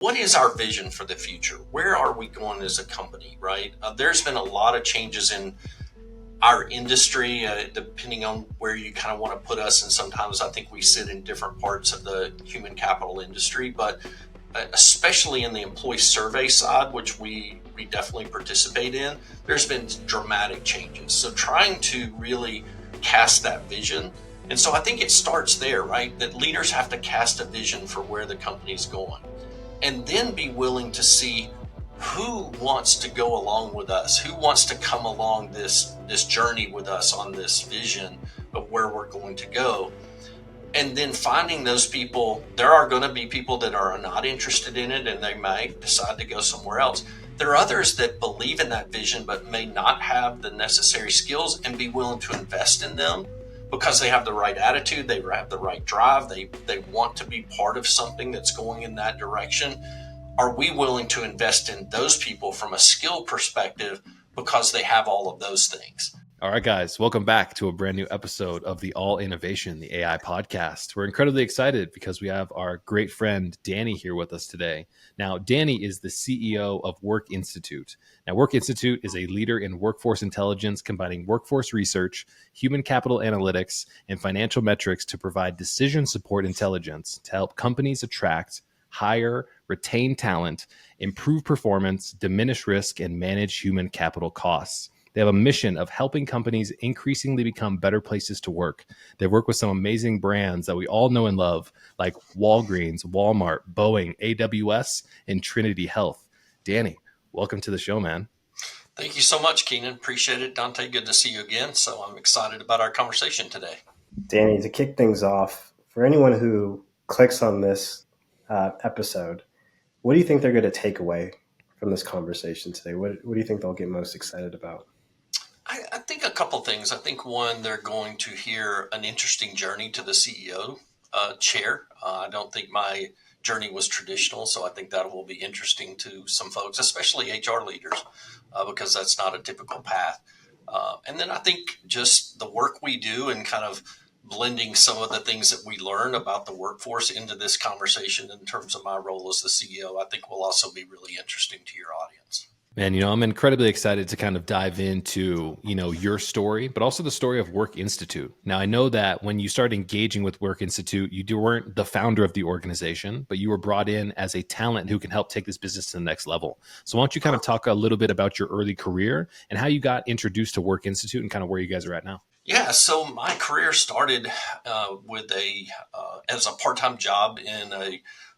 what is our vision for the future? Where are we going as a company, right? There's been a lot of changes in our industry, depending on where you kind of want to put us. And sometimes I think we sit in different parts of the human capital industry, but especially in the employee survey side, which we definitely participate in, there's been dramatic changes. So trying to really cast that vision. And so I think it starts there, right? That leaders have to cast a vision for where the company's going and then be willing to see who wants to go along with us, who wants to come along this journey with us on this vision of where we're going to go. And then finding those people. There are going to be people that are not interested in it and they might decide to go somewhere else. There are others that believe in that vision but may not have the necessary skills and be willing to invest in them because they have the right attitude, they have the right drive, they want to be part of something that's going in that direction. Are we willing to invest in those people from a skill perspective because they have all of those things? All right, guys, welcome back to a brand new episode of the All Innovation, the AI podcast. We're incredibly excited because we have our great friend Danny here with us today. Now, Danny is the CEO of Work Institute. Now, Work Institute is a leader in workforce intelligence, combining workforce research, human capital analytics, and financial metrics to provide decision support intelligence to help companies attract, hire, retain talent, improve performance, diminish risk, and manage human capital costs. They have a mission of helping companies increasingly become better places to work. They work with some amazing brands that we all know and love, like Walgreens, Walmart, Boeing, AWS, and Trinity Health. Danny, welcome to the show, man. Thank you so much, Keenan. Appreciate it. Dante, good to see you again. So I'm excited about our conversation today. Danny, to kick things off, for anyone who clicks on this episode, what do you think they're going to take away from this conversation today? What do you think they'll get most excited about? I think a couple things. I think one, they're going to hear an interesting journey to the CEO chair. I don't think my journey was traditional, so I think that will be interesting to some folks, especially HR leaders, because that's not a typical path. And then I think just the work we do and kind of blending some of the things that we learn about the workforce into this conversation in terms of my role as the CEO, I think will also be really interesting to your audience. Man, I'm incredibly excited to kind of dive into, your story, but also the story of Work Institute. Now, I know that when you started engaging with Work Institute, you weren't the founder of the organization, but you were brought in as a talent who can help take this business to the next level. So why don't you kind of talk a little bit about your early career and how you got introduced to Work Institute and kind of where you guys are at now? Yeah, so my career started with as a part-time job in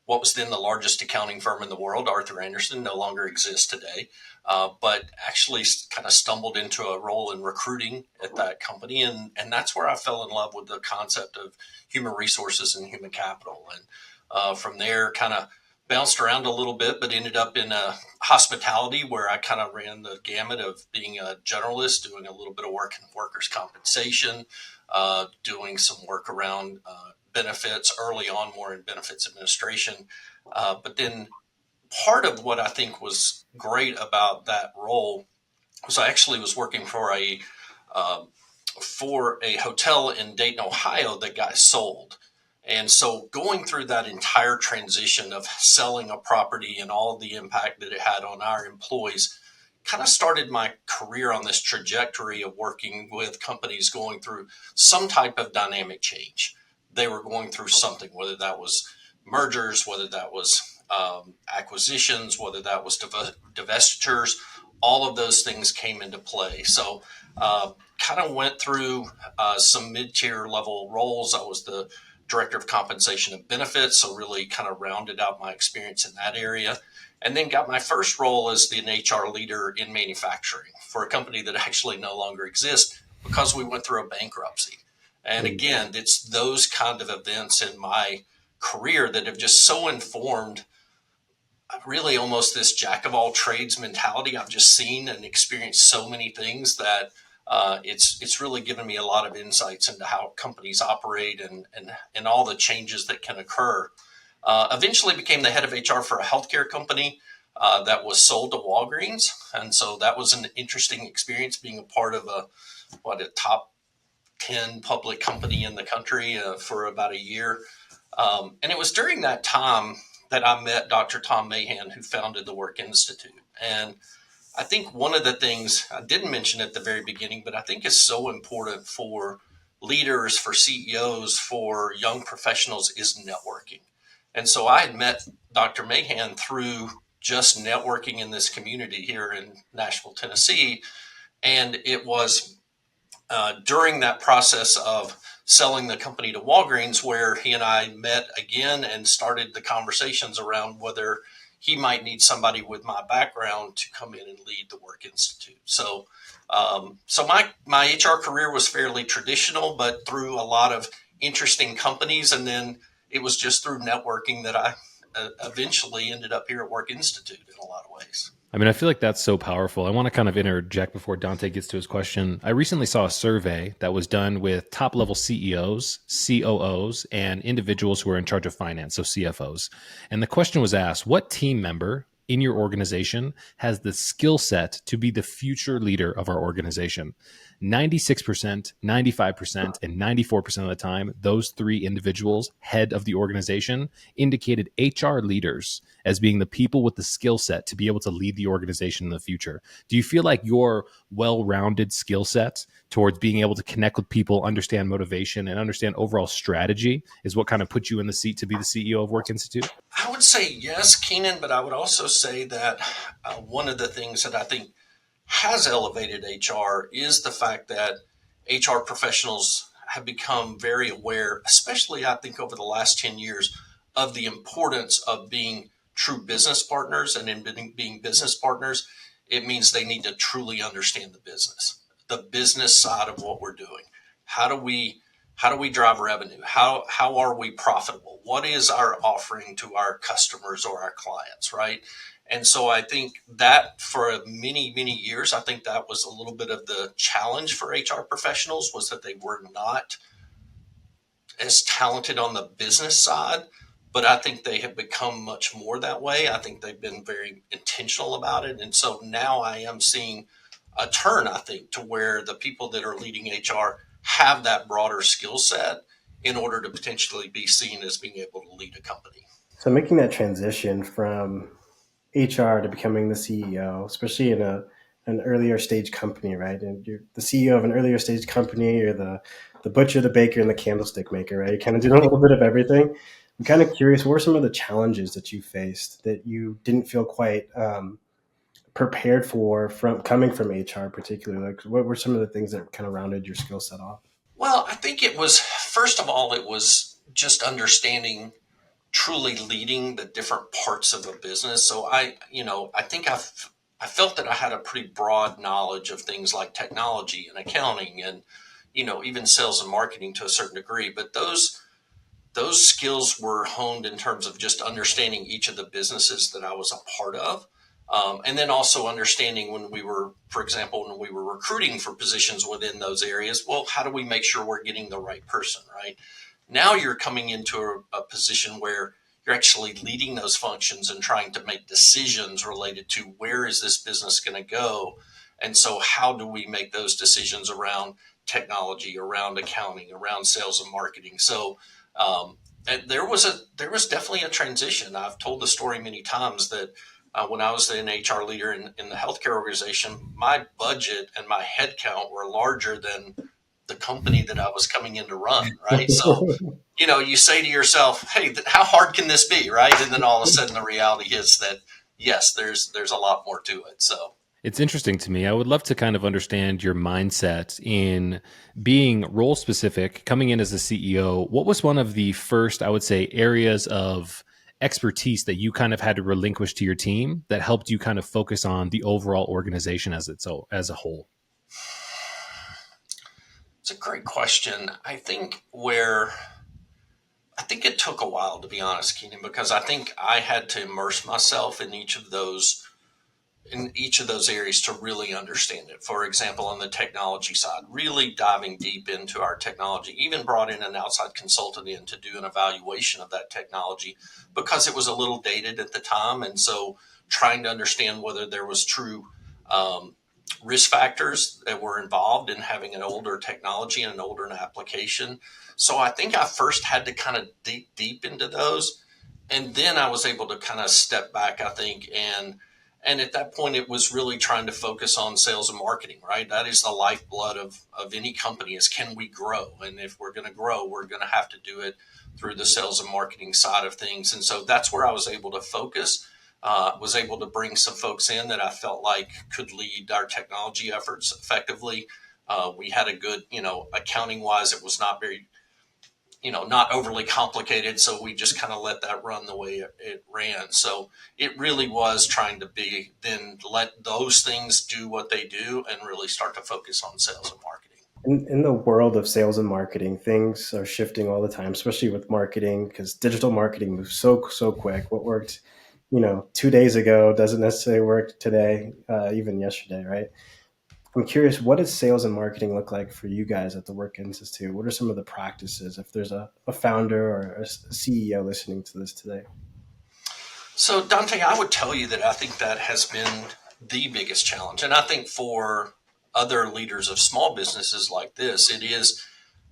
what was then the largest accounting firm in the world. Arthur Andersen no longer exists today, but actually kind of stumbled into a role in recruiting at that company. And that's where I fell in love with the concept of human resources and human capital. And from there, kind of bounced around a little bit, but ended up in hospitality, where I kind of ran the gamut of being a generalist, doing a little bit of work in workers' compensation, doing some work around benefits early on, more in benefits administration. But then part of what I think was great about that role was I actually was working for a hotel in Dayton, Ohio that got sold. And so going through that entire transition of selling a property and all the impact that it had on our employees kind of started my career on this trajectory of working with companies going through some type of dynamic change. They were going through something, whether that was mergers, whether that was acquisitions, whether that was divestitures. All of those things came into play. So kind of went through some mid-tier level roles. I was the director of compensation and benefits, so really kind of rounded out my experience in that area. And then got my first role as an HR leader in manufacturing for a company that actually no longer exists because we went through a bankruptcy. And again, it's those kind of events in my career that have just so informed really almost this jack of all trades mentality. I've just seen and experienced so many things that it's really given me a lot of insights into how companies operate and all the changes that can occur. Eventually became the head of HR for a healthcare company that was sold to Walgreens. And so that was an interesting experience, being a part of a top 10 public company in the country for about a year. And it was during that time that I met Dr. Tom Mahan, who founded the Work Institute. And I think one of the things I didn't mention at the very beginning, but I think is so important for leaders, for CEOs, for young professionals is networking. And so I had met Dr. Mahan through just networking in this community here in Nashville, Tennessee. And it was during that process of selling the company to Walgreens where he and I met again and started the conversations around whether he might need somebody with my background to come in and lead the Work Institute. So my HR career was fairly traditional, but through a lot of interesting companies. And then it was just through networking that I eventually ended up here at Work Institute in a lot of ways. I mean, I feel like that's so powerful. I want to kind of interject before Dante gets to his question. I recently saw a survey that was done with top level CEOs, COOs, and individuals who are in charge of finance, so CFOs. And the question was asked, what team member in your organization has the skill set to be the future leader of our organization? 96%, 95%, and 94% of the time, those three individuals, head of the organization, indicated HR leaders as being the people with the skill set to be able to lead the organization in the future. Do you feel like your well-rounded skill set towards being able to connect with people, understand motivation, and understand overall strategy is what kind of put you in the seat to be the CEO of Work Institute? I would say yes, Keenan, but I would also say that one of the things that I think has elevated HR is the fact that HR professionals have become very aware, especially I think over the last 10 years, of the importance of being true business partners. And in being business partners, it means they need to truly understand the business side of what we're doing. How do we drive revenue? How are we profitable? What is our offering to our customers or our clients, right? And so I think that for many, many years, I think that was a little bit of the challenge for HR professionals, was that they were not as talented on the business side. But I think they have become much more that way. I think they've been very intentional about it. And so now I am seeing a turn, I think, to where the people that are leading HR have that broader skill set in order to potentially be seen as being able to lead a company. So making that transition from HR to becoming the CEO, especially in an earlier stage company, right? And you're the CEO of an earlier stage company, you're the butcher, the baker, and the candlestick maker, right? You're kind of doing a little bit of everything. I'm kind of curious, what were some of the challenges that you faced that you didn't feel quite prepared for from coming from HR particularly? Like, what were some of the things that kind of rounded your skill set off? Well, I think it was, first of all, it was just understanding truly leading the different parts of a business. So I think I felt that I had a pretty broad knowledge of things like technology and accounting and, even sales and marketing to a certain degree. But those skills were honed in terms of just understanding each of the businesses that I was a part of. And then also understanding for example, when we were recruiting for positions within those areas, well, how do we make sure we're getting the right person, right? Now you're coming into a position where you're actually leading those functions and trying to make decisions related to where is this business going to go. And so how do we make those decisions around technology, around accounting, around sales and marketing? So and there was definitely a transition. I've told the story many times that when I was an HR leader in the healthcare organization, my budget and my headcount were larger than the company that I was coming in to run, right? So, you say to yourself, hey, how hard can this be, right? And then all of a sudden the reality is that, yes, there's a lot more to it. So It's interesting to me. I would love to kind of understand your mindset in being role specific, coming in as a CEO. What was one of the first, I would say, areas of expertise that you kind of had to relinquish to your team that helped you kind of focus on the overall organization as a whole? it's a great question. I think it took a while, to be honest, Keenan, because I think I had to immerse myself in each of those areas to really understand it. For example, on the technology side, really diving deep into our technology, even brought in an outside consultant in to do an evaluation of that technology because it was a little dated at the time. And so trying to understand whether there was true risk factors that were involved in having an older technology and an older application. So I think I first had to kind of dig deep into those. And then I was able to kind of step back, I think, and at that point, it was really trying to focus on sales and marketing, right? That is the lifeblood of any company is, can we grow? And if we're going to grow, we're going to have to do it through the sales and marketing side of things. And so that's where I was able to focus, was able to bring some folks in that I felt like could lead our technology efforts effectively. We had a good, accounting wise, it was not very, not overly complicated. So we just kind of let that run the way it ran. So it really was trying to then let those things do what they do and really start to focus on sales and marketing. In the world of sales and marketing, things are shifting all the time, especially with marketing, because digital marketing moves so quick. What worked, 2 days ago doesn't necessarily work today, even yesterday, right? I'm curious, what does sales and marketing look like for you guys at the Work Institute? What are some of the practices if there's a founder or a CEO listening to this today? So, Dante, I would tell you that I think that has been the biggest challenge. And I think for other leaders of small businesses like this, it is,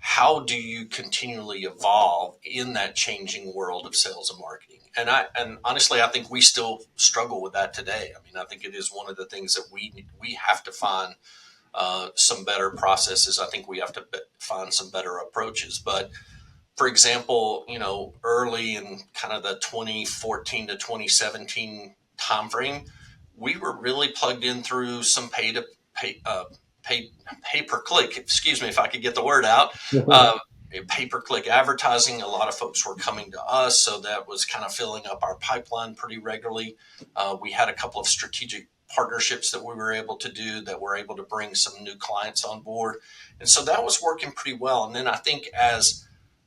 how do you continually evolve in that changing world of sales and marketing? And honestly, I think we still struggle with that today. I mean, I think it is one of the things that we have to find some better processes. I think we have to find some better approaches. But for example, early in kind of the 2014 to 2017 timeframe, we were really plugged in through some pay per click. Excuse me, if I could get the word out. Uh, Pay per click advertising. A lot of folks were coming to us, so that was kind of filling up our pipeline pretty regularly. We had a couple of strategic partnerships that we were able to do that were able to bring some new clients on board, and so that was working pretty well. And then I think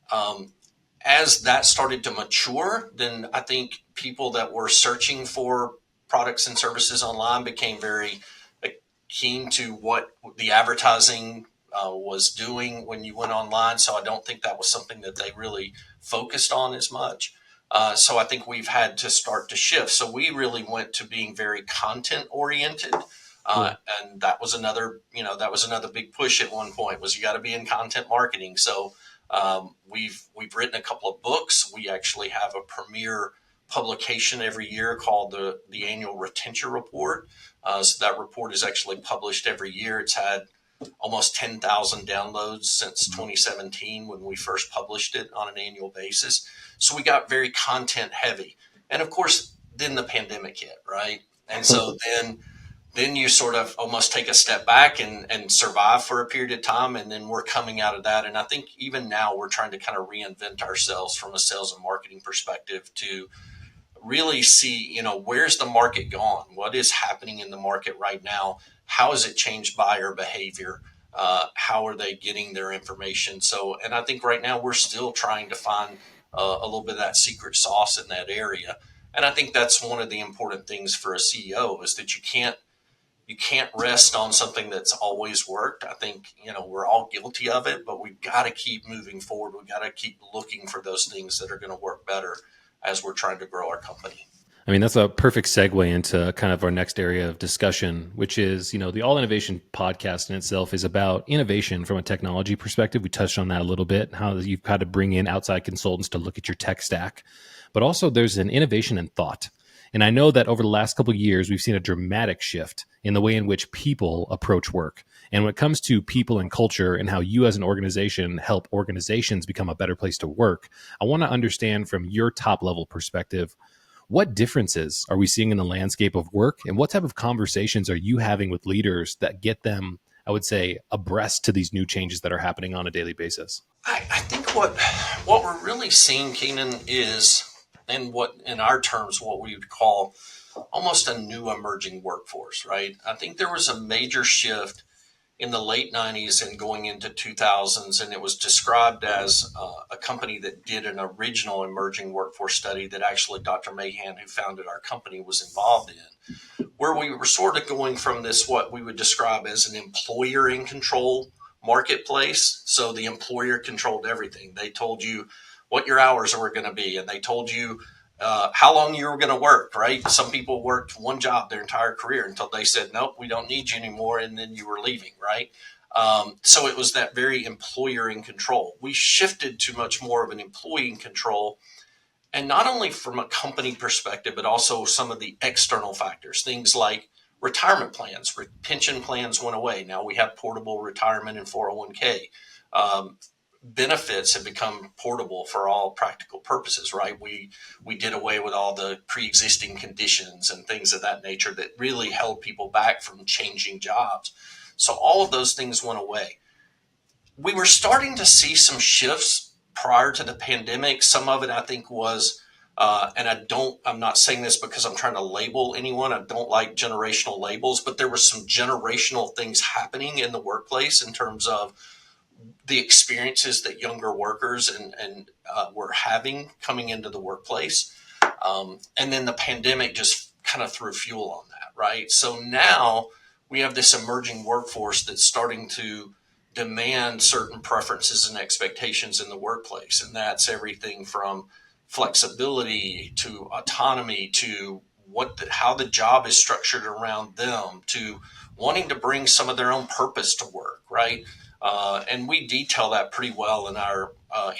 um, as that started to mature, then I think people that were searching for products and services online became very keen to what the advertising was doing when you went online. So I don't think that was something that they really focused on as much. So I think we've had to start to shift. So we really went to being very content oriented. Yeah. And that was another big push at one point, was you got to be in content marketing. So we've written a couple of books. We actually have a premier publication every year called the annual retention report. So that report is actually published every year. It's had almost 10,000 downloads since 2017 when we first published it on an annual basis. So we got very content heavy. And of course, then the pandemic hit, right? And so then you sort of almost take a step back and survive for a period of time. And then we're coming out of that. And I think even now we're trying to kind of reinvent ourselves from a sales and marketing perspective to really see, where's the market gone? What is happening in the market right now? How has it changed buyer behavior? How are they getting their information? So, and I think right now we're still trying to find a little bit of that secret sauce in that area. And I think that's one of the important things for a CEO, is that you can't rest on something that's always worked. I think, we're all guilty of it, but we've got to keep moving forward. We've got to keep looking for those things that are going to work better as we're trying to grow our company. I mean, that's a perfect segue into kind of our next area of discussion, which is, the All Innovation podcast in itself is about innovation from a technology perspective. We touched on that a little bit, how you've had to bring in outside consultants to look at your tech stack, but also there's an innovation in thought. And I know that over the last couple of years, we've seen a dramatic shift in the way in which people approach work. And when it comes to people and culture and how you as an organization help organizations become a better place to work, I want to understand from your top level perspective, what differences are we seeing in the landscape of work, and what type of conversations are you having with leaders that get them, I would say, abreast to these new changes that are happening on a daily basis? I think what we're really seeing, Keenan, is, and what in our terms, what we would call almost a new emerging workforce, right? I think there was a major shift in the late 90s and going into 2000s, and it was described as a company that did an original emerging workforce study that actually Dr. Mahan, who founded our company, was involved in, where we were sort of going from this, what we would describe as an employer in control marketplace. So the employer controlled everything. They told you what your hours were going to be, and they told you how long you were going to work, right? Some people worked one job their entire career until they said, nope, we don't need you anymore. And then you were leaving, right? So it was that very employer in control. We shifted to much more of an employee in control. And not only from a company perspective, but also some of the external factors, things like retirement plans, pension plans went away. Now we have portable retirement and 401k. Benefits have become portable for all practical purposes, right? We did away with all the pre-existing conditions and things of that nature that really held people back from changing jobs. So all of those things went away. We were starting to see some shifts prior to the pandemic. Some of it, I think, was, and I'm not saying this because I'm trying to label anyone. I don't like generational labels, but there were some generational things happening in the workplace in terms of the experiences that younger workers and were having coming into the workplace. And then the pandemic just kind of threw fuel on that, right? So now we have this emerging workforce that's starting to demand certain preferences and expectations in the workplace. And that's everything from flexibility to autonomy to how the job is structured around them, to wanting to bring some of their own purpose to work, right? And we detail that pretty well in our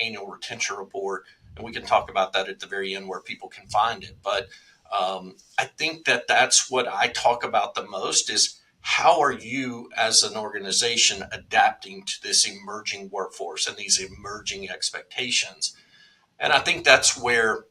annual retention report. And we can talk about that at the very end where people can find it. But I think that that's what I talk about the most is how are you as an organization adapting to this emerging workforce and these emerging expectations? And I think that's where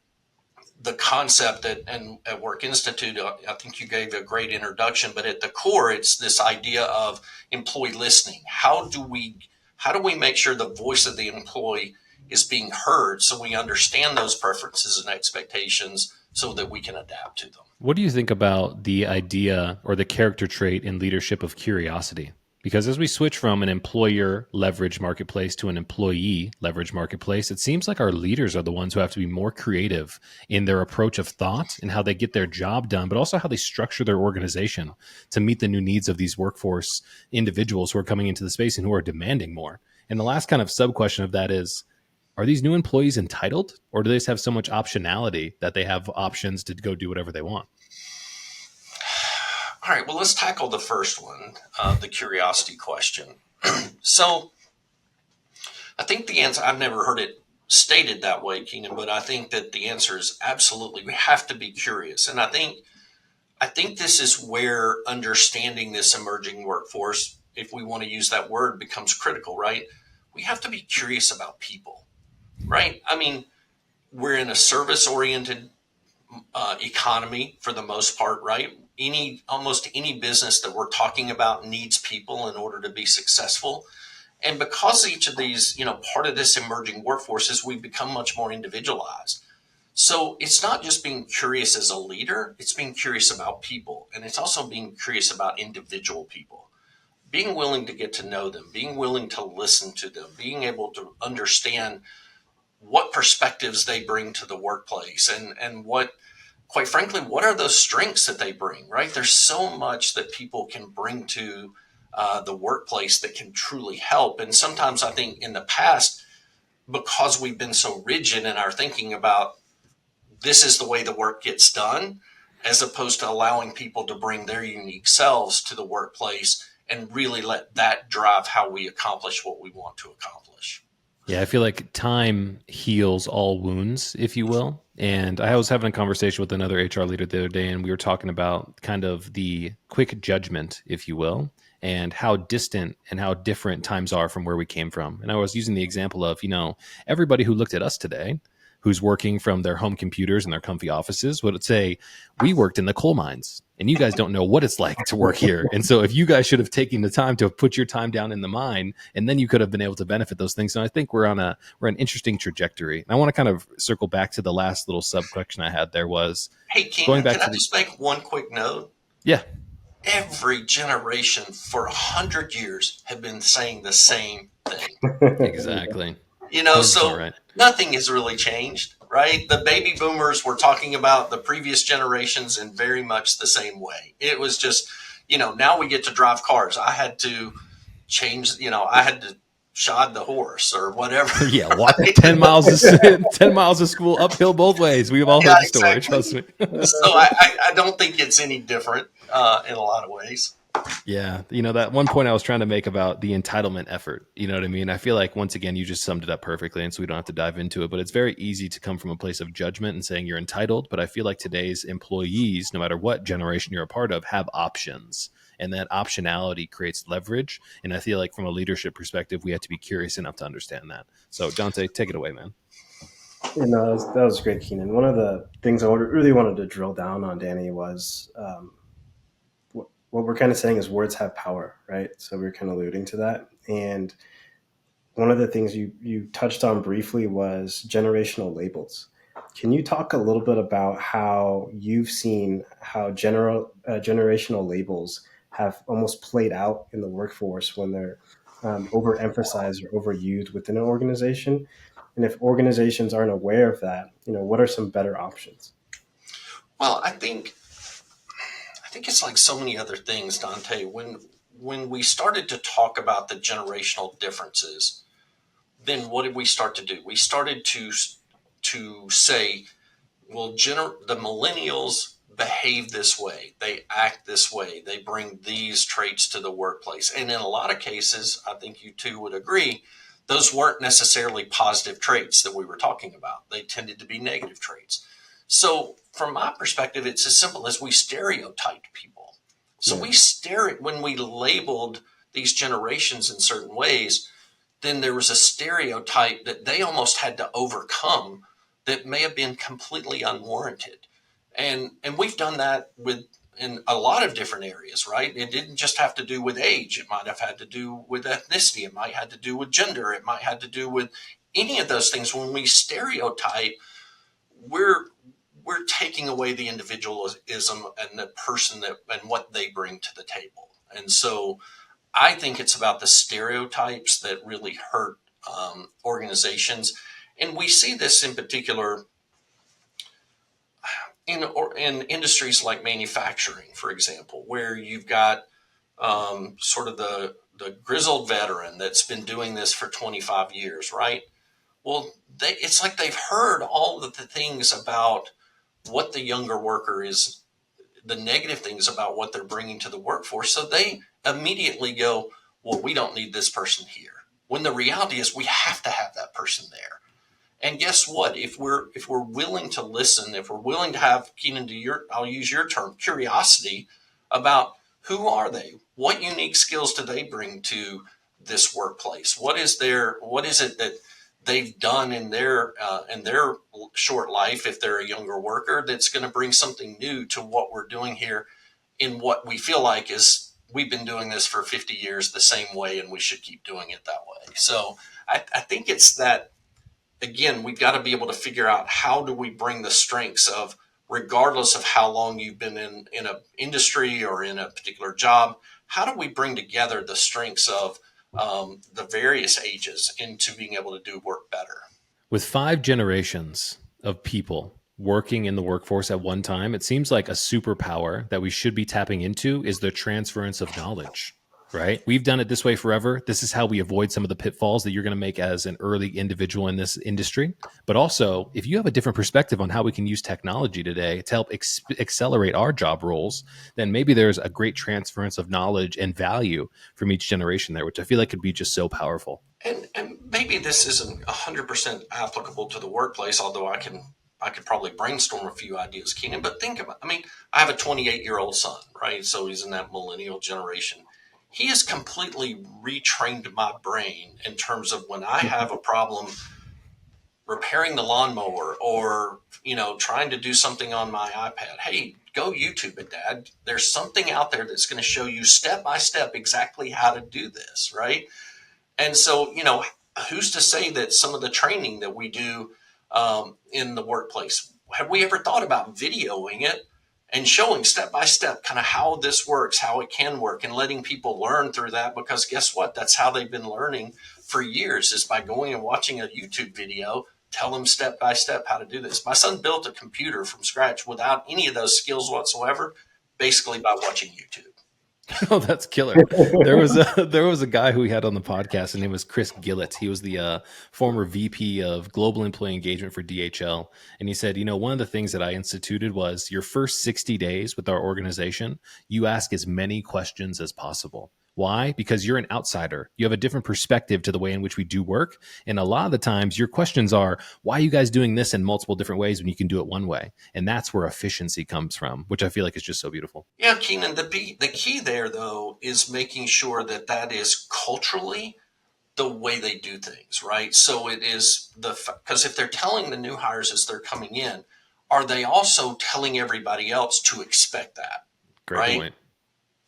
the concept at Work Institute, I think you gave a great introduction, but at the core, it's this idea of employee listening. How do we make sure the voice of the employee is being heard so we understand those preferences and expectations so that we can adapt to them? What do you think about the idea or the character trait in leadership of curiosity? Because as we switch from an employer leverage marketplace to an employee leverage marketplace, it seems like our leaders are the ones who have to be more creative in their approach of thought and how they get their job done, but also how they structure their organization to meet the new needs of these workforce individuals who are coming into the space and who are demanding more. And the last kind of sub question of that is, are these new employees entitled, or do they just have so much optionality that they have options to go do whatever they want? All right, well, let's tackle the first one, the curiosity question. So I think the answer, I've never heard it stated that way, Keenan, but I think that the answer is absolutely, we have to be curious. And I think this is where understanding this emerging workforce, if we want to use that word, becomes critical, right? We have to be curious about people, right? I mean, we're in a service-oriented economy for the most part, right? Almost any business that we're talking about needs people in order to be successful. And because each of these, part of this emerging workforce is we've become much more individualized. So it's not just being curious as a leader, it's being curious about people. And it's also being curious about individual people, being willing to get to know them, being willing to listen to them, being able to understand what perspectives they bring to the workplace and quite frankly, what are those strengths that they bring, right? There's so much that people can bring to the workplace that can truly help. And sometimes I think in the past, because we've been so rigid in our thinking about this is the way the work gets done, as opposed to allowing people to bring their unique selves to the workplace and really let that drive how we accomplish what we want to accomplish. Yeah, I feel like time heals all wounds, if you will. And I was having a conversation with another HR leader the other day, and we were talking about kind of the quick judgment, if you will, and how distant and how different times are from where we came from. And I was using the example of, everybody who looked at us today, who's working from their home computers and their comfy offices, would say, we worked in the coal mines and you guys don't know what it's like to work here. And so if you guys should have taken the time to put your time down in the mine, and then you could have been able to benefit those things. So I think we're an interesting trajectory. And I want to kind of circle back to the last little sub question I had there was, hey, Keenan, can I just make one quick note? Yeah. Every generation for 100 years have been saying the same thing. Exactly. So right. Nothing has really changed, right? The baby boomers were talking about the previous generations in very much the same way. It was just, now we get to drive cars. I had to change, I had to shod the horse or whatever. Yeah, walk 10 miles of school uphill both ways. We've all heard the story, trust me. So I don't think it's any different in a lot of ways. Yeah. That one point I was trying to make about the entitlement effort, you know what I mean? I feel like, once again, you just summed it up perfectly. And so we don't have to dive into it, but it's very easy to come from a place of judgment and saying you're entitled. But I feel like today's employees, no matter what generation you're a part of, have options. And that optionality creates leverage. And I feel like from a leadership perspective, we have to be curious enough to understand that. So Dante, take it away, man. That was great, Keenan. One of the things I really wanted to drill down on, Danny, was what we're kind of saying is words have power, right? So we're kind of alluding to that. And one of the things you touched on briefly was generational labels. Can you talk a little bit about how you've seen how generational labels have almost played out in the workforce when they're overemphasized or overused within an organization? And if organizations aren't aware of that, what are some better options? Well, I think it's like so many other things, Dante. When we started to talk about the generational differences, then what did we start to do? We started to say, well, the millennials behave this way, they act this way, they bring these traits to the workplace, and in a lot of cases, I think you two would agree, those weren't necessarily positive traits that we were talking about. They tended to be negative traits. So from my perspective, it's as simple as we stereotyped people. So Yeah. when we labeled these generations in certain ways, then there was a stereotype that they almost had to overcome that may have been completely unwarranted. And we've done that with in a lot of different areas, right? It didn't just have to do with age. It might have had to do with ethnicity. It might have to do with gender. It might have to do with any of those things. When we stereotype, we're we're taking away the individualism and the person that and what they bring to the table. And so I think it's about the stereotypes that really hurt organizations. And we see this in particular in industries like manufacturing, for example, where you've got sort of the grizzled veteran that's been doing this for 25 years, right? Well, it's like they've heard all of the things about what the younger worker is, the negative things about what they're bringing to the workforce. So they immediately go, well, we don't need this person here. When the reality is we have to have that person there. And guess what? If we're willing to listen, if we're willing to have, Keenan, I'll use your term, curiosity about who are they, what unique skills do they bring to this workplace? What is it that they've done in their short life, if they're a younger worker, that's going to bring something new to what we're doing here in what we feel like is we've been doing this for 50 years the same way, and we should keep doing it that way. So I think it's that, again, we've got to be able to figure out how do we bring the strengths of, regardless of how long you've been in an industry or in a particular job, how do we bring together the strengths of the various ages into being able to do work better? With 5 generations of people working in the workforce at one time, it seems like a superpower that we should be tapping into is the transference of knowledge, right? We've done it this way forever. This is how we avoid some of the pitfalls that you're going to make as an early individual in this industry. But also, if you have a different perspective on how we can use technology today to help accelerate our job roles, then maybe there's a great transference of knowledge and value from each generation there, which I feel like could be just so powerful. And maybe this isn't 100% applicable to the workplace, although I could probably brainstorm a few ideas, Keenan. But think about, I mean, I have a 28-year-old son, right? So he's in that millennial generation. He has completely retrained my brain in terms of when I have a problem repairing the lawnmower, or trying to do something on my iPad. Hey, go YouTube it, Dad. There's something out there that's going to show you step by step exactly how to do this, right? And so, who's to say that some of the training that we do in the workplace, have we ever thought about videoing it and showing step by step kind of how this works, how it can work, and letting people learn through that? Because guess what? That's how they've been learning for years, is by going and watching a YouTube video, tell them step by step how to do this. My son built a computer from scratch without any of those skills whatsoever, basically by watching YouTube. Oh, that's killer. There was a guy who we had on the podcast. His name was Chris Gillett. He was the former VP of Global Employee Engagement for DHL, and he said, one of the things that I instituted was your first 60 days with our organization, you ask as many questions as possible. Why? Because you're an outsider. You have a different perspective to the way in which we do work. And a lot of the times your questions are, why are you guys doing this in multiple different ways when you can do it one way? And that's where efficiency comes from, which I feel like is just so beautiful. Yeah, Keenan, the key there, though, is making sure that that is culturally the way they do things, right? So it is because if they're telling the new hires as they're coming in, are they also telling everybody else to expect that, Great right? point.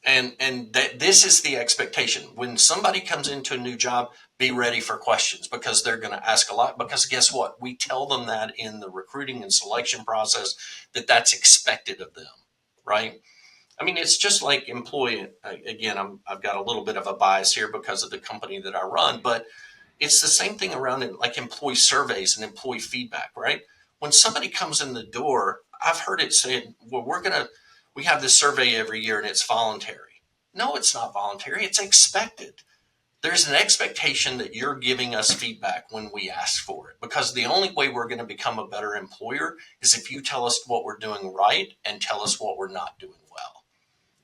And that this is the expectation. When somebody comes into a new job, be ready for questions because they're going to ask a lot. Because guess what? We tell them that in the recruiting and selection process that that's expected of them, right? I mean, it's just like employee. Again, I've got a little bit of a bias here because of the company that I run, but it's the same thing around in like employee surveys and employee feedback, right? When somebody comes in the door, I've heard it said, well, we have this survey every year and it's voluntary. No, it's not voluntary. It's expected. There's an expectation that you're giving us feedback when we ask for it, because the only way we're going to become a better employer is if you tell us what we're doing right and tell us what we're not doing well.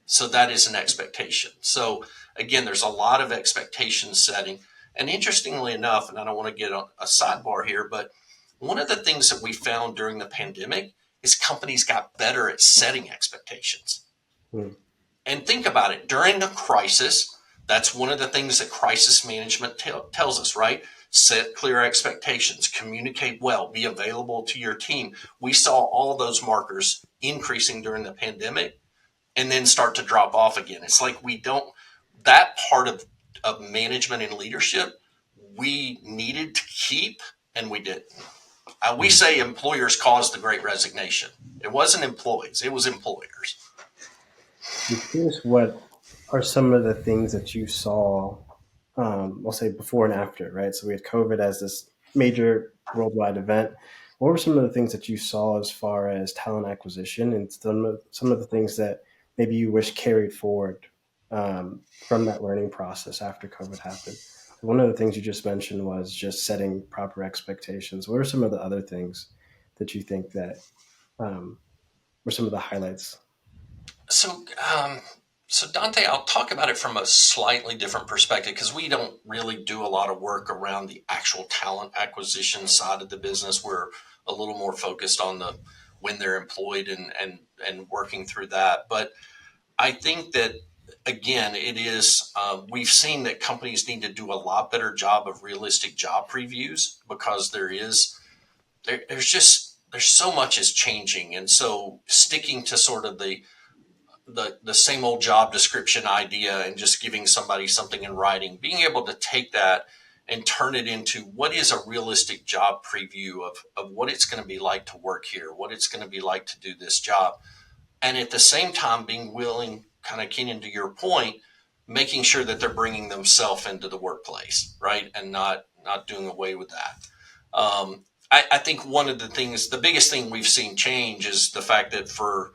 So that is an expectation. So again, there's a lot of expectation setting. And interestingly enough, and I don't want to get a sidebar here, but one of the things that we found during the pandemic is companies got better at setting expectations. Hmm. And think about it, during a crisis, that's one of the things that crisis management tells us, right? Set clear expectations, communicate well, be available to your team. We saw all those markers increasing during the pandemic and then start to drop off again. It's like that part of management and leadership, we needed to keep and we didn't. We say employers caused the great resignation. It wasn't employees, it was employers. I'm curious, what are some of the things that you saw, we'll say before and after, right? So we had COVID as this major worldwide event. What were some of the things that you saw as far as talent acquisition and some of the things that maybe you wish carried forward from that learning process after COVID happened? One of the things you just mentioned was just setting proper expectations. What are some of the other things that you think that were some of the highlights? So, so Dante, I'll talk about it from a slightly different perspective because we don't really do a lot of work around the actual talent acquisition side of the business. We're a little more focused on the when they're employed and working through that. But I think that again, it is we've seen that companies need to do a lot better job of realistic job previews because there's so much is changing, and so sticking to sort of the same old job description idea and just giving somebody something in writing, being able to take that and turn it into what is a realistic job preview of what it's going to be like to work here, what it's going to be like to do this job. And at the same time, being willing, kind of keen to your point, making sure that they're bringing themselves into the workplace, right? And not doing away with that. I think one of the biggest thing we've seen change is the fact that for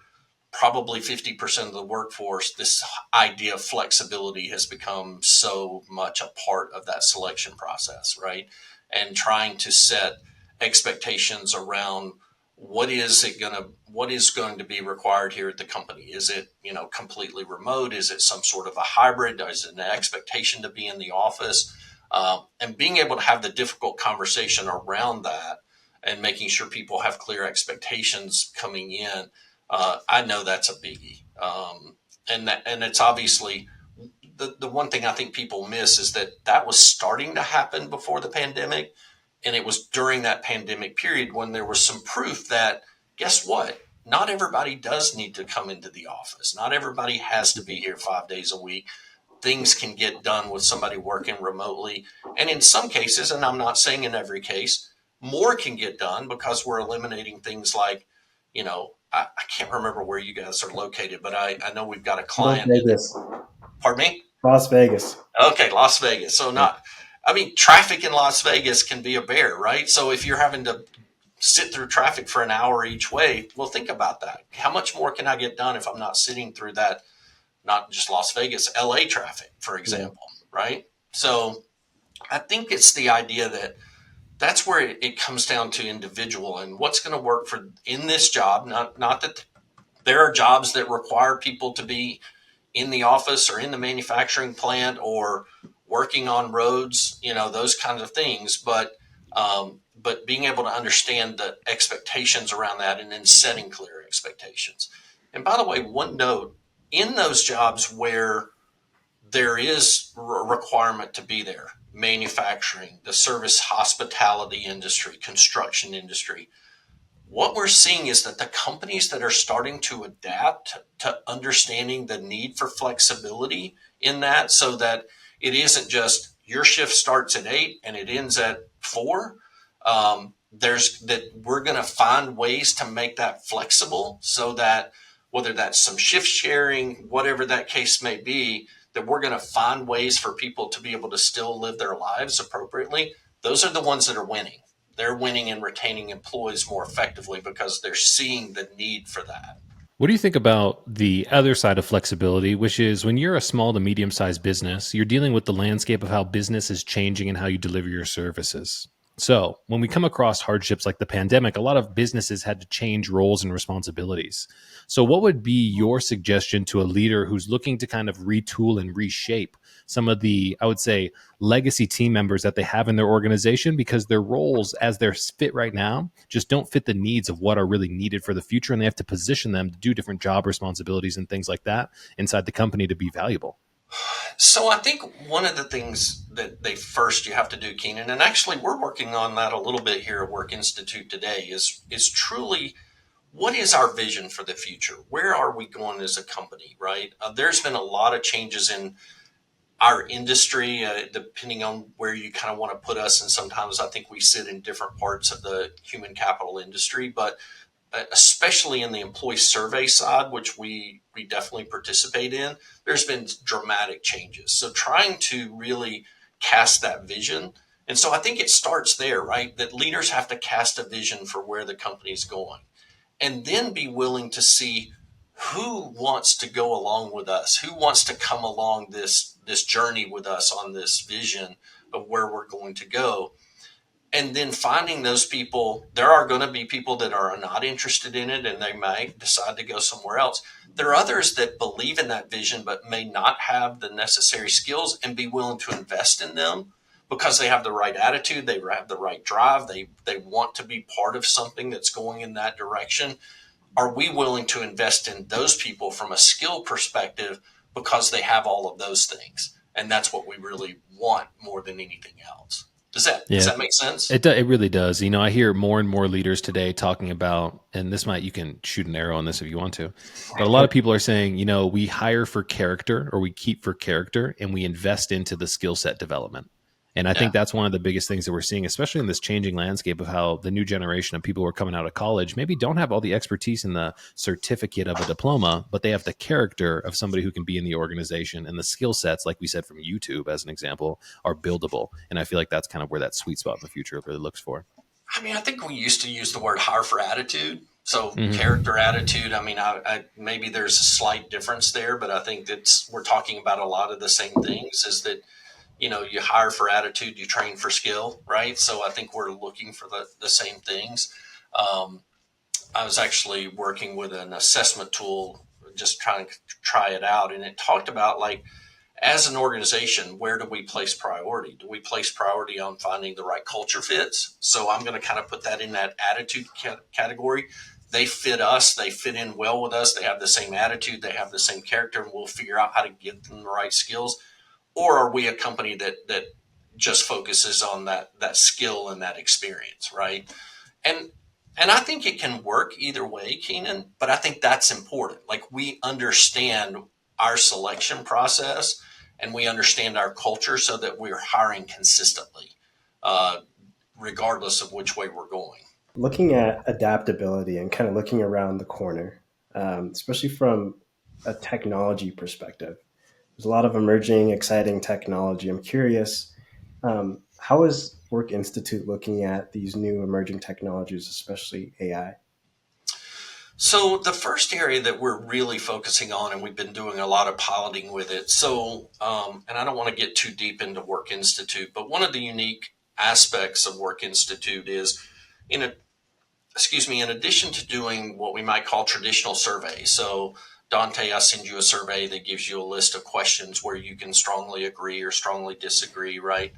probably 50% of the workforce, this idea of flexibility has become so much a part of that selection process, right? And trying to set expectations around what is going to be required here at the company. Is it, completely remote? Is it some sort of a hybrid? Is it an expectation to be in the office? And being able to have the difficult conversation around that and making sure people have clear expectations coming in. I know that's a biggie. And it's obviously the one thing I think people miss is that was starting to happen before the pandemic. And it was during that pandemic period when there was some proof that, guess what? Not everybody does need to come into the office. Not everybody has to be here 5 days a week. Things can get done with somebody working remotely. And in some cases, and I'm not saying in every case, more can get done because we're eliminating things like, I can't remember where you guys are located, but I know we've got a Las client. Vegas. Pardon me? Las Vegas. Okay, Las Vegas. So traffic in Las Vegas can be a bear, right? So if you're having to sit through traffic for an hour each way, well, think about that. How much more can I get done if I'm not sitting through that not just Las Vegas, LA traffic, for example, right? So I think it's the idea that that's where it comes down to individual and what's going to work for in this job. Not that there are jobs that require people to be in the office or in the manufacturing plant or working on roads, those kinds of things. But being able to understand the expectations around that and then setting clear expectations. And by the way, one note, in those jobs where there is a requirement to be there, manufacturing, the service hospitality industry, construction industry, what we're seeing is that the companies that are starting to adapt to understanding the need for flexibility in that, so that it isn't just your shift starts at 8 and it ends at 4. There's that we're going to find ways to make that flexible so that whether that's some shift sharing, whatever that case may be, that we're going to find ways for people to be able to still live their lives appropriately. Those are the ones that are winning. They're winning and retaining employees more effectively because they're seeing the need for that. What do you think about the other side of flexibility, which is when you're a small to medium sized business, you're dealing with the landscape of how business is changing and how you deliver your services. So when we come across hardships like the pandemic, a lot of businesses had to change roles and responsibilities. So what would be your suggestion to a leader who's looking to kind of retool and reshape some of the, I would say, legacy team members that they have in their organization, because their roles as they're fit right now just don't fit the needs of what are really needed for the future, and they have to position them to do different job responsibilities and things like that inside the company to be valuable? So I think one of the things that you have to do, Keenan, and actually we're working on that a little bit here at Work Institute today, is truly what is our vision for the future? Where are we going as a company, right? There's been a lot of changes in our industry, depending on where you kind of want to put us. And sometimes I think we sit in different parts of the human capital industry, but especially in the employee survey side, which we definitely participate in, there's been dramatic changes. So trying to really cast that vision. And so I think it starts there, right? That leaders have to cast a vision for where the company is going and then be willing to see who wants to go along with us, who wants to come along this journey with us on this vision of where we're going to go. And then finding those people. There are going to be people that are not interested in it and they might decide to go somewhere else. There are others that believe in that vision but may not have the necessary skills and be willing to invest in them because they have the right attitude, they have the right drive, they want to be part of something that's going in that direction. Are we willing to invest in those people from a skill perspective because they have all of those things? And that's what we really want more than anything else. Does that make sense? It really does. I hear more and more leaders today talking about, and you can shoot an arrow on this if you want to, but a lot of people are saying, we hire for character or we keep for character and we invest into the skill set development. And I think that's one of the biggest things that we're seeing, especially in this changing landscape of how the new generation of people who are coming out of college maybe don't have all the expertise in the certificate of a diploma, but they have the character of somebody who can be in the organization, and the skill sets, like we said, from YouTube as an example, are buildable. And I feel like that's kind of where that sweet spot in the future really looks for. I mean, I think we used to use the word hire for attitude. So character, attitude, I mean, I maybe there's a slight difference there, but I think we're talking about a lot of the same things. Is that you hire for attitude, you train for skill, right? So I think we're looking for the same things. I was actually working with an assessment tool, just trying to try it out. And it talked about, like, as an organization, where do we place priority? Do we place priority on finding the right culture fits? So I'm going to kind of put that in that attitude category. They fit us. They fit in well with us. They have the same attitude. They have the same character, and we'll figure out how to give them the right skills. Or are we a company that just focuses on that skill and that experience, right? And I think it can work either way, Keenan, but I think that's important. Like, we understand our selection process and we understand our culture so that we're hiring consistently, regardless of which way we're going. Looking at adaptability and kind of looking around the corner, especially from a technology perspective, there's a lot of emerging, exciting technology. I'm curious, how is Work Institute looking at these new emerging technologies, especially AI? So the first area that we're really focusing on, and we've been doing a lot of piloting with it. So, and I don't want to get too deep into Work Institute, but one of the unique aspects of Work Institute is, in a, in addition to doing what we might call traditional surveys. So, Dante, I send you a survey that gives you a list of questions where you can strongly agree or strongly disagree, right?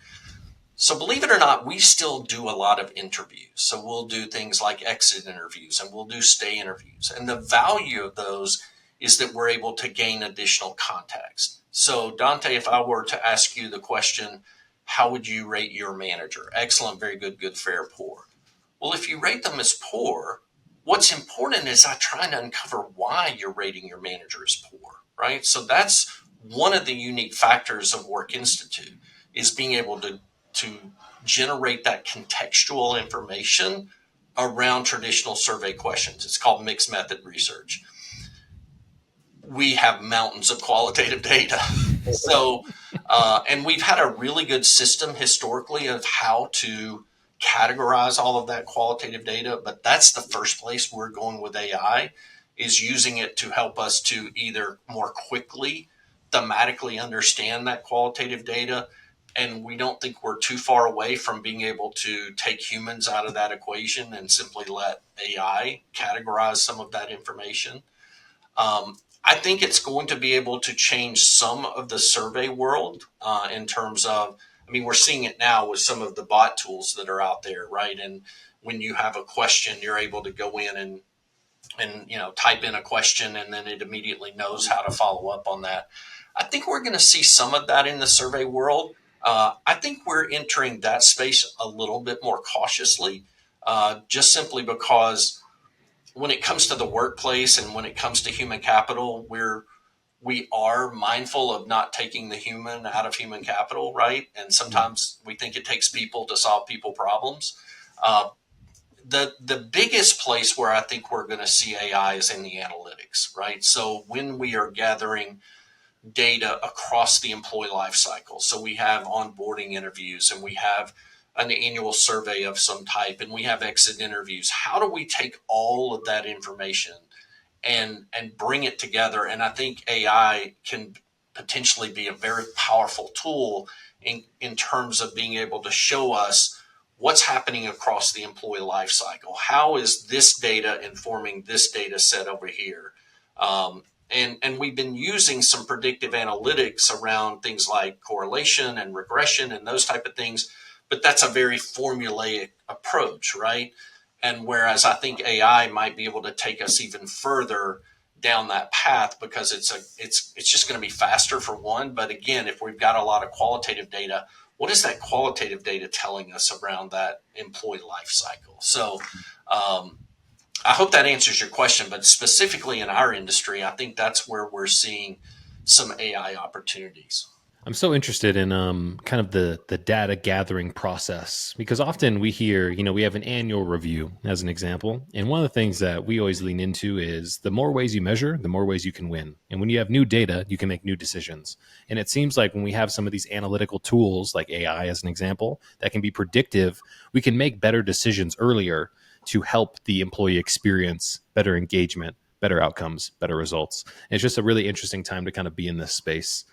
So believe it or not, we still do a lot of interviews. So we'll do things like exit interviews and we'll do stay interviews. And the value of those is that we're able to gain additional context. So Dante, if I were to ask you the question, how would you rate your manager? Excellent, very good, good, fair, poor. Well, if you rate them as poor, what's important is I try to uncover why you're rating your manager as poor, right? So that's one of the unique factors of Work Institute is being able to generate that contextual information around traditional survey questions. It's called mixed method research. We have mountains of qualitative data. So, and we've had a really good system historically of how to categorize all of that qualitative data, but that's the first place we're going with AI, is using it to help us to either more quickly thematically understand that qualitative data. And we don't think we're too far away from being able to take humans out of that equation and simply let AI categorize some of that information. I think it's going to be able to change some of the survey world in terms of, I mean, we're seeing it now with some of the bot tools that are out there, right? And when you have a question, you're able to go in and type in a question, and then it immediately knows how to follow up on that. I think we're going to see some of that in the survey world. I think we're entering that space a little bit more cautiously, just simply because when it comes to the workplace and when it comes to human capital, we are mindful of not taking the human out of human capital, right? And sometimes we think it takes people to solve people problems. Uh, the biggest place where I think we're going to see AI is in the analytics, right? So when we are gathering data across the employee life cycle, so we have onboarding interviews and we have an annual survey of some type and we have exit interviews. How do we take all of that information and bring it together? And I think AI can potentially be a very powerful tool in terms of being able to show us what's happening across the employee life cycle. How is this data informing this data set over here? And we've been using some predictive analytics around things like correlation and regression and those type of things, but that's a very formulaic approach, right? And whereas I think AI might be able to take us even further down that path because it's just going to be faster for one. But again, if we've got a lot of qualitative data, what is that qualitative data telling us around that employee life cycle? So I hope that answers your question, but specifically in our industry, I think that's where we're seeing some AI opportunities. I'm so interested in kind of the data gathering process because often we hear, we have an annual review as an example. And one of the things that we always lean into is the more ways you measure, the more ways you can win. And when you have new data, you can make new decisions. And it seems like when we have some of these analytical tools like AI as an example that can be predictive, we can make better decisions earlier to help the employee experience better engagement, better outcomes, better results. And it's just a really interesting time to kind of be in this space.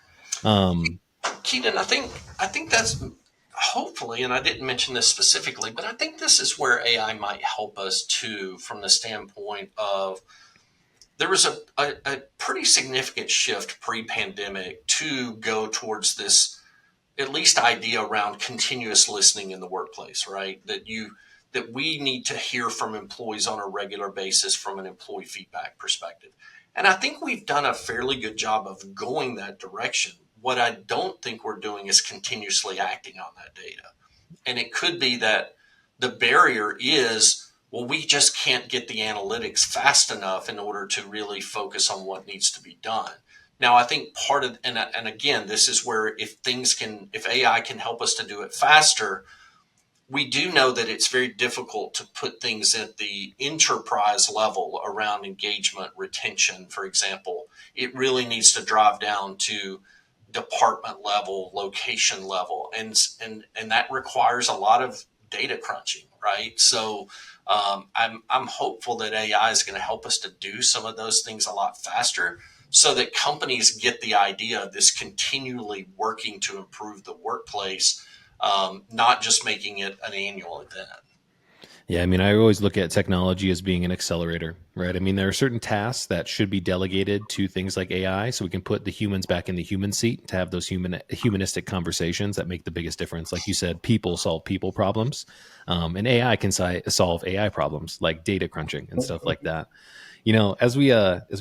Keaton, I think that's hopefully, and I didn't mention this specifically, but I think this is where AI might help us too, from the standpoint of there was a pretty significant shift pre-pandemic to go towards this at least idea around continuous listening in the workplace, right? That we need to hear from employees on a regular basis from an employee feedback perspective. And I think we've done a fairly good job of going that direction. What I don't think we're doing is continuously acting on that data. And it could be that the barrier is, well, we just can't get the analytics fast enough in order to really focus on what needs to be done. Now, I think part of, and again, this is where if AI can help us to do it faster, we do know that it's very difficult to put things at the enterprise level around engagement, retention, for example. It really needs to drive down to department level, location level, and that requires a lot of data crunching, right? So I'm hopeful that AI is going to help us to do some of those things a lot faster, so that companies get the idea of this continually working to improve the workplace, not just making it an annual event. Yeah, I mean, I always look at technology as being an accelerator, right? I mean, there are certain tasks that should be delegated to things like AI, so we can put the humans back in the human seat to have those humanistic conversations that make the biggest difference. Like you said, people solve people problems, and AI can solve AI problems like data crunching and stuff like that. As we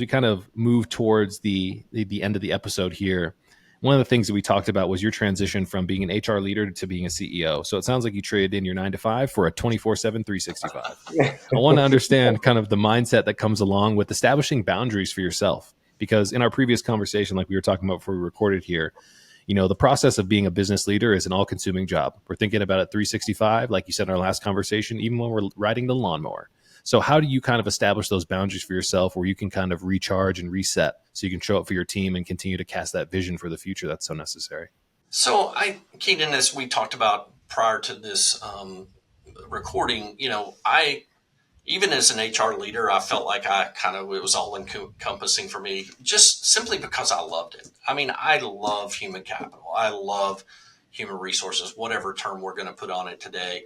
kind of move towards the end of the episode here, one of the things that we talked about was your transition from being an HR leader to being a CEO. So it sounds like you traded in your 9 to 5 for a 24/7 365. I want to understand kind of the mindset that comes along with establishing boundaries for yourself, because in our previous conversation, like we were talking about before we recorded here, the process of being a business leader is an all-consuming job. We're thinking about it 365, like you said in our last conversation, even when we're riding the lawnmower. So how do you kind of establish those boundaries for yourself where you can kind of recharge and reset so you can show up for your team and continue to cast that vision for the future that's so necessary? So Keaton, as we talked about prior to this recording, I even as an HR leader, I felt like it was all encompassing for me, just simply because I loved it. I mean, I love human capital. I love human resources, whatever term we're going to put on it today.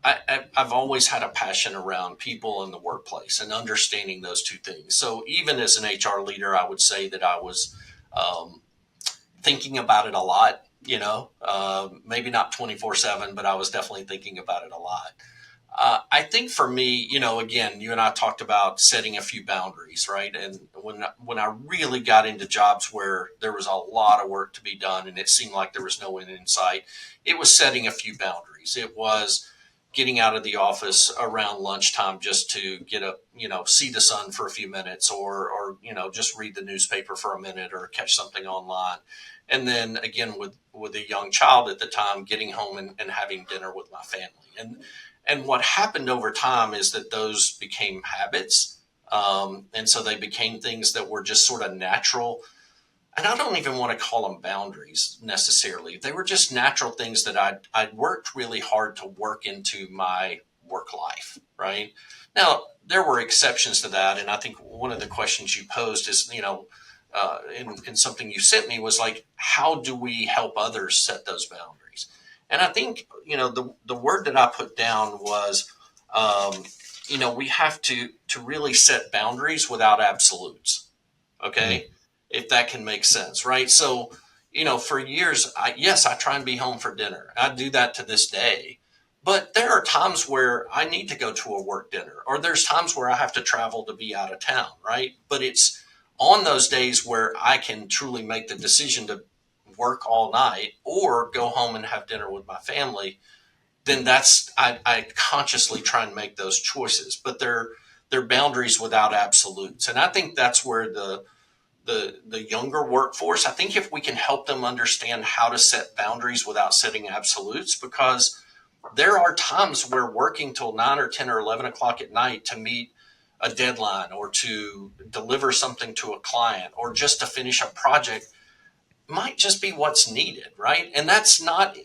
I've always had a passion around people in the workplace and understanding those two things. So even as an HR leader, I would say that I was um, thinking about it a lot, maybe not 24/7, but I was definitely thinking about it a lot. I think for me, again, you and I talked about setting a few boundaries, right? And when I really got into jobs where there was a lot of work to be done and it seemed like there was no end in sight, it was setting a few boundaries. It was getting out of the office around lunchtime just to see the sun for a few minutes, or just read the newspaper for a minute or catch something online. And then again, with a young child at the time, getting home and having dinner with my family. And what happened over time is that those became habits. And so they became things that were just sort of natural. And I don't even want to call them boundaries necessarily. They were just natural things that I'd worked really hard to work into my work life, right? Now, there were exceptions to that. And I think one of the questions you posed is, in something you sent me was like, how do we help others set those boundaries? And I think, the word that I put down was, we have to really set boundaries without absolutes. Mm. Okay. If that can make sense. Right. So, for years, I try and be home for dinner. I do that to this day, but there are times where I need to go to a work dinner, or there's times where I have to travel to be out of town. Right. But it's on those days where I can truly make the decision to work all night or go home and have dinner with my family. Then I consciously try and make those choices, but they're boundaries without absolutes. And I think that's where the younger workforce, I think if we can help them understand how to set boundaries without setting absolutes, because there are times where working till 9 or 10 or 11 o'clock at night to meet a deadline, or to deliver something to a client, or just to finish a project might just be what's needed, right? And that's not,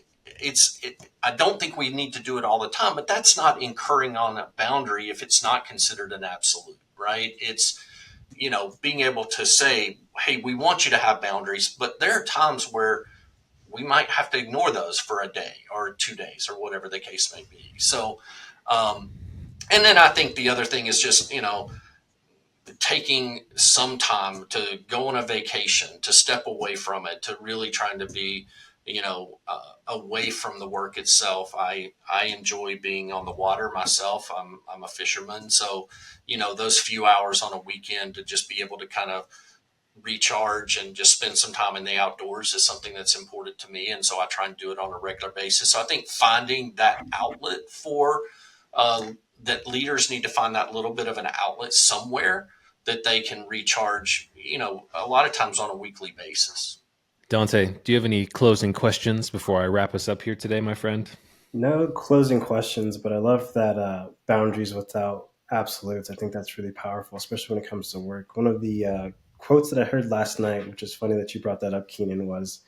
I don't think we need to do it all the time, but that's not incurring on a boundary if it's not considered an absolute, right? It's, being able to say, hey, we want you to have boundaries, but there are times where we might have to ignore those for a day or 2 days or whatever the case may be. So, and then I think the other thing is just, taking some time to go on a vacation, to step away from it, to really trying to be, away from the work itself. I enjoy being on the water myself. I'm a fisherman, so those few hours on a weekend to just be able to kind of recharge and just spend some time in the outdoors is something that's important to me, and so I try and do it on a regular basis. So I think finding that outlet for that leaders need to find that little bit of an outlet somewhere that they can recharge, a lot of times on a weekly basis. Dante, do you have any closing questions before I wrap us up here today, my friend? No closing questions, but I love that boundaries without absolutes. I think that's really powerful, especially when it comes to work. One of the quotes that I heard last night, which is funny that you brought that up, Keenan, was,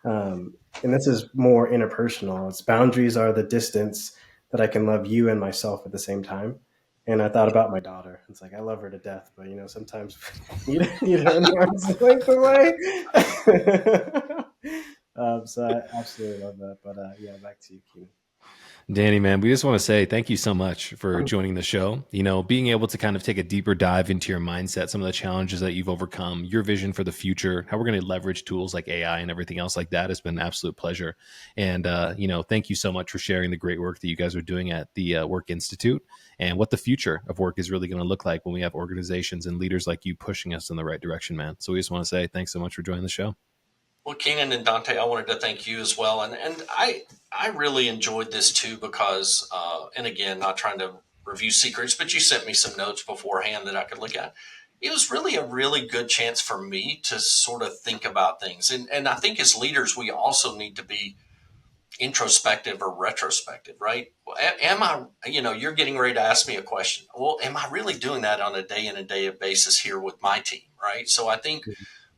and this is more interpersonal, it's boundaries are the distance that I can love you and myself at the same time. And I thought about my daughter. It's like I love her to death, but sometimes need her an arm's length away. So I absolutely love that. But yeah, back to you, Keenan. Danny, man, we just want to say thank you so much for joining the show. Being able to kind of take a deeper dive into your mindset, some of the challenges that you've overcome, your vision for the future, how we're going to leverage tools like AI and everything else like that has been an absolute pleasure. And, thank you so much for sharing the great work that you guys are doing at the Work Institute and what the future of work is really going to look like when we have organizations and leaders like you pushing us in the right direction, man. So we just want to say thanks so much for joining the show. Well, Keenan and Dante, I wanted to thank you as well. And I really enjoyed this too because, and again, not trying to review secrets, but you sent me some notes beforehand that I could look at. It was really a really good chance for me to sort of think about things. And I think as leaders, we also need to be introspective or retrospective, right? Am I, you're getting ready to ask me a question. Well, am I really doing that on a day in and day out basis here with my team, right? So I think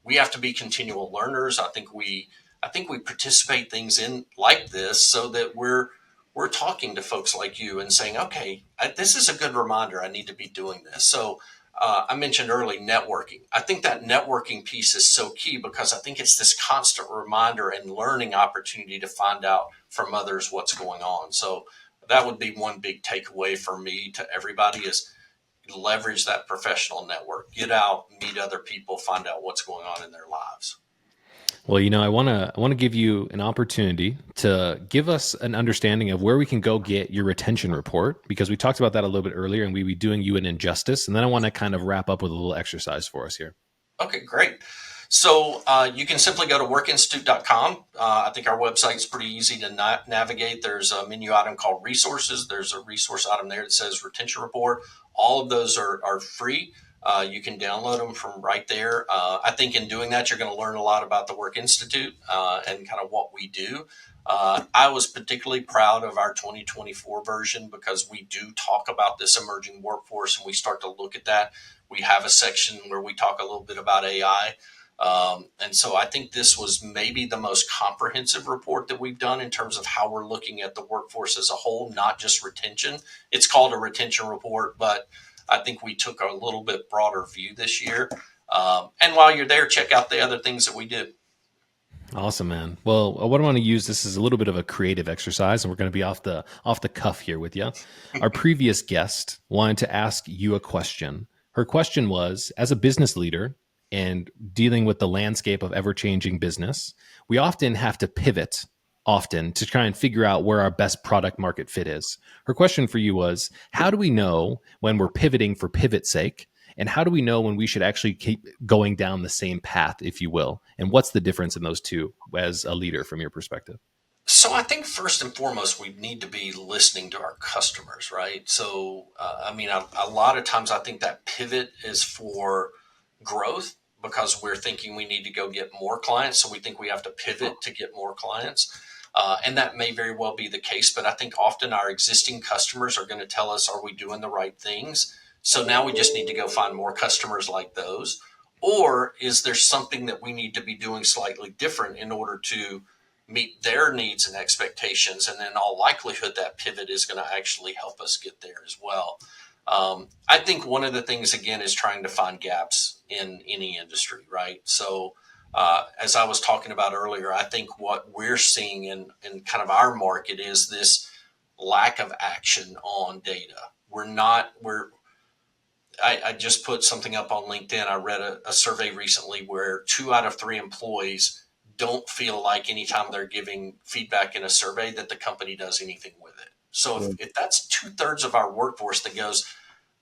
we have to be continual learners. I think we participate things in like this so that we're talking to folks like you and saying, okay, this is a good reminder. I need to be doing this. So I mentioned early networking. I think that networking piece is so key because I think it's this constant reminder and learning opportunity to find out from others what's going on. So that would be one big takeaway for me to everybody is leverage that professional network, get out, meet other people, find out what's going on in their lives. Well, I want to give you an opportunity to give us an understanding of where we can go get your retention report, because we talked about that a little bit earlier and we'd be doing you an injustice. And then I want to kind of wrap up with a little exercise for us here. Okay, great. So you can simply go to workinstitute.com. I think our website is pretty easy to navigate. There's a menu item called resources. There's a resource item there that says retention report. All of those are free. You can download them from right there. I think in doing that, you're going to learn a lot about the Work Institute and kind of what we do. I was particularly proud of our 2024 version because we do talk about this emerging workforce and we start to look at that. We have a section where we talk a little bit about AI. And so I think this was maybe the most comprehensive report that we've done in terms of how we're looking at the workforce as a whole, not just retention. It's called a retention report, but I think we took a little bit broader view this year. And while you're there, check out the other things that we do. Awesome, man. Well, what I want to use this is a little bit of a creative exercise, and we're going to be off the cuff here with you. Our previous guest wanted to ask you a question. Her question was, as a business leader and dealing with the landscape of ever-changing business, we often have to pivot to try and figure out where our best product market fit is. Her question for you was, how do we know when we're pivoting for pivot's sake? And how do we know when we should actually keep going down the same path, if you will? And what's the difference in those two as a leader from your perspective? So I think first and foremost, we need to be listening to our customers, right? So, a lot of times I think that pivot is for growth because we're thinking we need to go get more clients. So we think we have to pivot to get more clients. And that may very well be the case, but I think often our existing customers are going to tell us, are we doing the right things? So now we just need to go find more customers like those. Or is there something that we need to be doing slightly different in order to meet their needs and expectations? And in all likelihood, that pivot is going to actually help us get there as well. I think one of the things, again, is trying to find gaps in any industry, right? So as I was talking about earlier, I think what we're seeing in kind of our market is this lack of action on data. I just put something up on LinkedIn. I read a survey recently where 2 out of 3 employees don't feel like anytime they're giving feedback in a survey that the company does anything with it. So if that's 2/3 of our workforce that goes,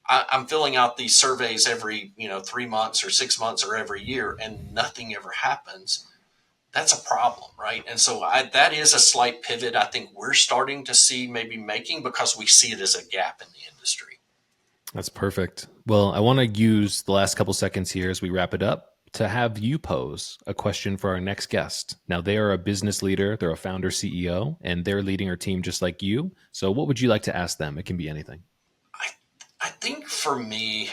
I'm filling out these surveys every 3 months or 6 months or every year and nothing ever happens, that's a problem, right? And so that is a slight pivot I think we're starting to see maybe making because we see it as a gap in the industry. That's perfect. Well, I want to use the last couple seconds here as we wrap it up to have you pose a question for our next guest. Now, they are a business leader, they're a founder CEO, and they're leading our team just like you. So what would you like to ask them? It can be anything. I think for me,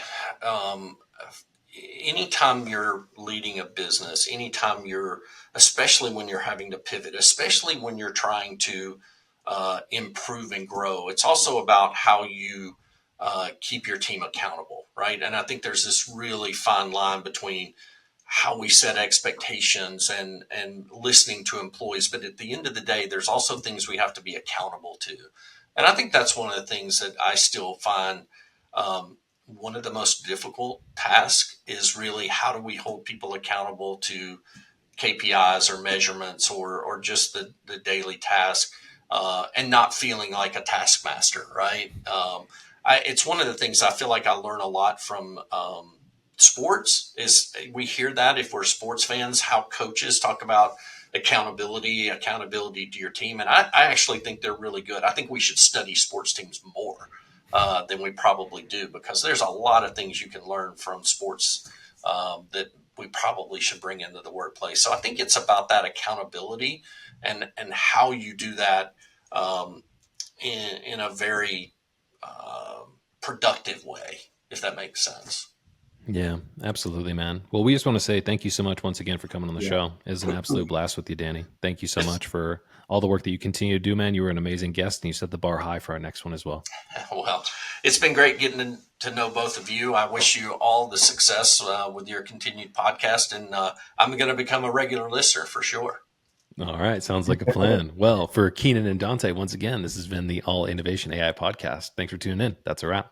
anytime you're leading a business, especially when you're having to pivot, especially when you're trying to improve and grow. It's also about how you keep your team accountable, right? And I think there's this really fine line between how we set expectations and listening to employees. But at the end of the day, there's also things we have to be accountable to. And I think that's one of the things that I still find one of the most difficult tasks is really how do we hold people accountable to KPIs or measurements or just the daily task and not feeling like a taskmaster, right? It's one of the things I feel like I learn a lot from sports is we hear that if we're sports fans, how coaches talk about accountability to your team. And I actually think they're really good. I think we should study sports teams more than we probably do because there's a lot of things you can learn from sports that we probably should bring into the workplace. So I think it's about that accountability and how you do that in a very productive way, if that makes sense. Yeah, absolutely, man. Well, we just want to say thank you so much once again for coming on the Yeah. show. It was an absolute blast with you, Danny. Thank you so much for all the work that you continue to do, man. You were an amazing guest and you set the bar high for our next one as well. Well, it's been great getting to know both of you. I wish you all the success with your continued podcast, and I'm going to become a regular listener for sure. All right. Sounds like a plan. Well, for Keenan and Dante, once again, this has been the All Innovation AI podcast. Thanks for tuning in. That's a wrap.